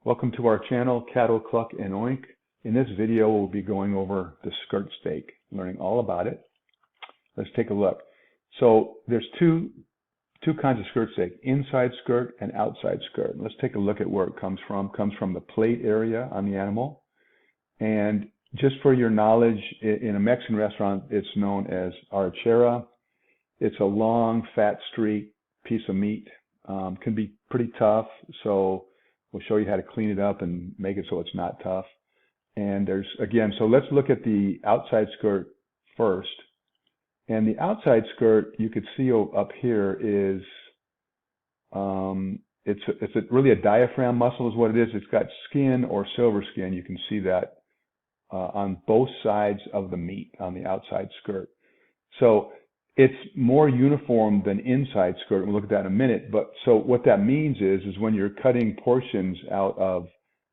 Welcome to our channel, Cattle, Cluck, and Oink. In this video, we'll be going over the skirt steak, learning all about it. Let's take a look. So there's two kinds of skirt steak, inside skirt and outside skirt. Let's take a look at where it comes from. It comes from the plate area on the animal. And just for your knowledge, in a Mexican restaurant, it's known as arrachera. It's a long, fat streak piece of meat. Can be pretty tough, so we'll show you how to clean it up and make it so it's not tough. And there's, again, so let's look at the outside skirt first. And the outside skirt, you could see up here is, it's really a diaphragm muscle is what it is. It's got skin or silver skin. You can see that on both sides of the meat on the outside skirt. So it's more uniform than inside skirt. We'll look at that in a minute. But so what that means is when you're cutting portions out of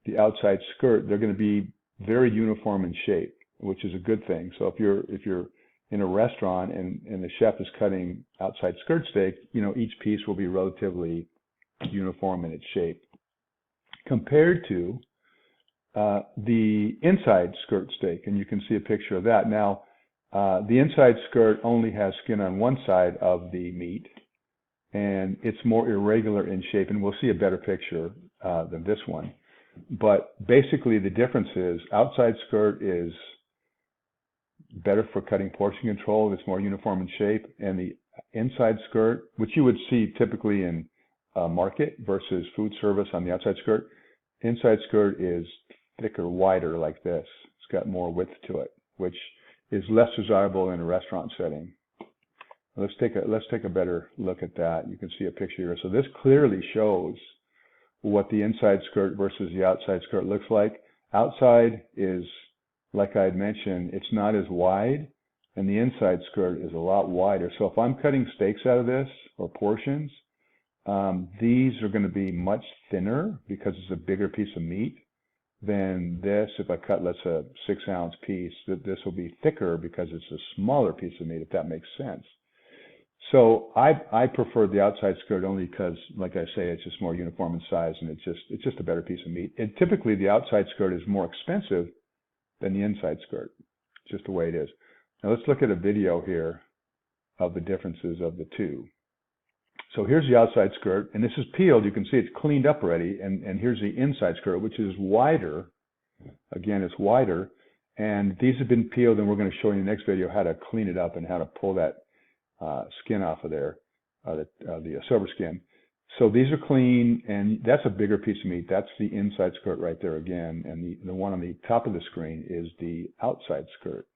the outside skirt, they're going to be very uniform in shape, which is a good thing. So if you're in a restaurant and the chef is cutting outside skirt steak, each piece will be relatively uniform in its shape compared to the inside skirt steak. And you can see a picture of that. Now, the inside skirt only has skin on one side of the meat, and it's more irregular in shape, and we'll see a better picture than this one. But basically the difference is outside skirt is better for cutting portion control. It's more uniform in shape, and the inside skirt, which you would see typically in market versus food service on the outside skirt, inside skirt is thicker, wider like this. It's got more width to it, which is less desirable in a restaurant setting. Let's take a better look at that. You can see a picture here. So this clearly shows what the inside skirt versus the outside skirt looks like. Outside is, like I had mentioned, it's not as wide, and the inside skirt is a lot wider. So if I'm cutting steaks out of this, or portions, these are going to be much thinner because it's a bigger piece of meat than this. If I cut, let's say, a 6-ounce piece, this will be thicker because it's a smaller piece of meat, if that makes sense. So I prefer the outside skirt only because, like I say, it's just more uniform in size, and it's just a better piece of meat. And typically the outside skirt is more expensive than the inside skirt, just the way it is. Now let's look at a video here of the differences of the two. So here's the outside skirt, and this is peeled. You can see it's cleaned up already, and here's the inside skirt, which is wider. Again, it's wider, and these have been peeled, and we're going to show you in the next video how to clean it up and how to pull that skin off of there, the silver skin. So these are clean, and that's a bigger piece of meat. That's the inside skirt right there again, and the one on the top of the screen is the outside skirt.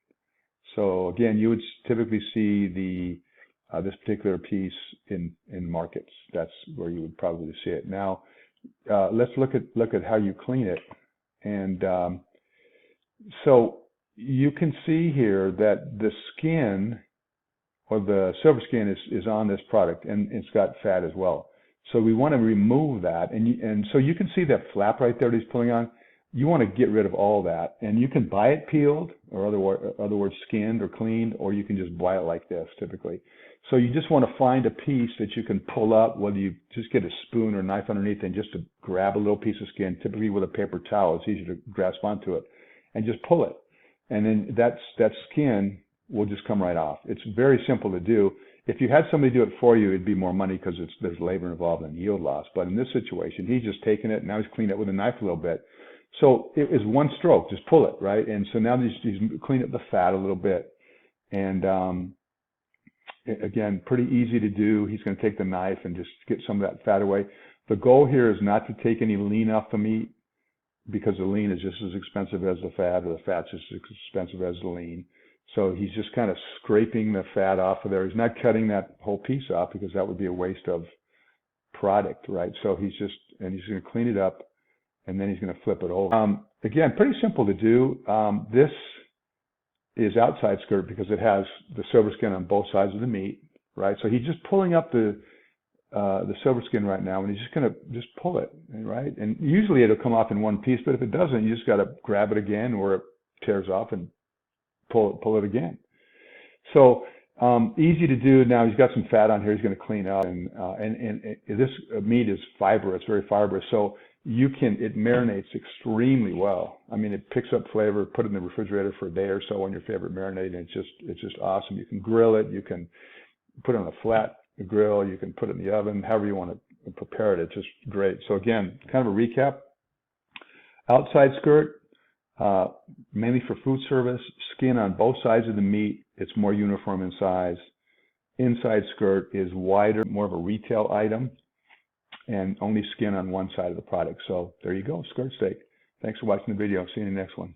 So again, you would typically see this particular piece in markets. That's where you would probably see it. Now, let's look at how you clean it. And so you can see here that the skin, or the silver skin, is on this product, and it's got fat as well. So we want to remove that, and so you can see that flap right there that he's pulling on. You want to get rid of all that, and you can buy it peeled, or other words, skinned or cleaned, or you can just buy it like this typically. So you just want to find a piece that you can pull up, whether you just get a spoon or knife underneath and just to grab a little piece of skin, typically with a paper towel. It's easy to grasp onto it, and just pull it. And then that skin will just come right off. It's very simple to do. If you had somebody do it for you, it'd be more money because there's labor involved and yield loss. But in this situation, he's just taken it, and now he's cleaned it with a knife a little bit. So it is one stroke, just pull it, right? And so now he's cleaned up the fat a little bit. And again, pretty easy to do. He's going to take the knife and just get some of that fat away. The goal here is not to take any lean off the meat, because the lean is just as expensive as the fat, or the fat's just as expensive as the lean. So he's just kind of scraping the fat off of there. He's not cutting that whole piece off because that would be a waste of product, right? So he's going to clean it up, and then he's going to flip it over. Again, pretty simple to do. This is outside skirt because it has the silver skin on both sides of the meat, right? So he's just pulling up the silver skin right now, and he's just going to just pull it, right? And usually it'll come off in one piece, but if it doesn't, you just got to grab it again, or it tears off, and pull it again. So easy to do. Now he's got some fat on here. He's going to clean up, and this meat is fibrous, very fibrous. So it marinates extremely well. I mean, it picks up flavor. Put it in the refrigerator for a day or so on your favorite marinade, and it's just awesome. You can grill it. You can put it on a flat grill. You can put it in the oven. However you want to prepare it, it's just great. So again, kind of a recap. Outside skirt, mainly for food service. Skin on both sides of the meat. It's more uniform in size. Inside skirt is wider, more of a retail item, and only skin on one side of the product. So there you go, skirt steak. Thanks for watching the video. See you in the next one.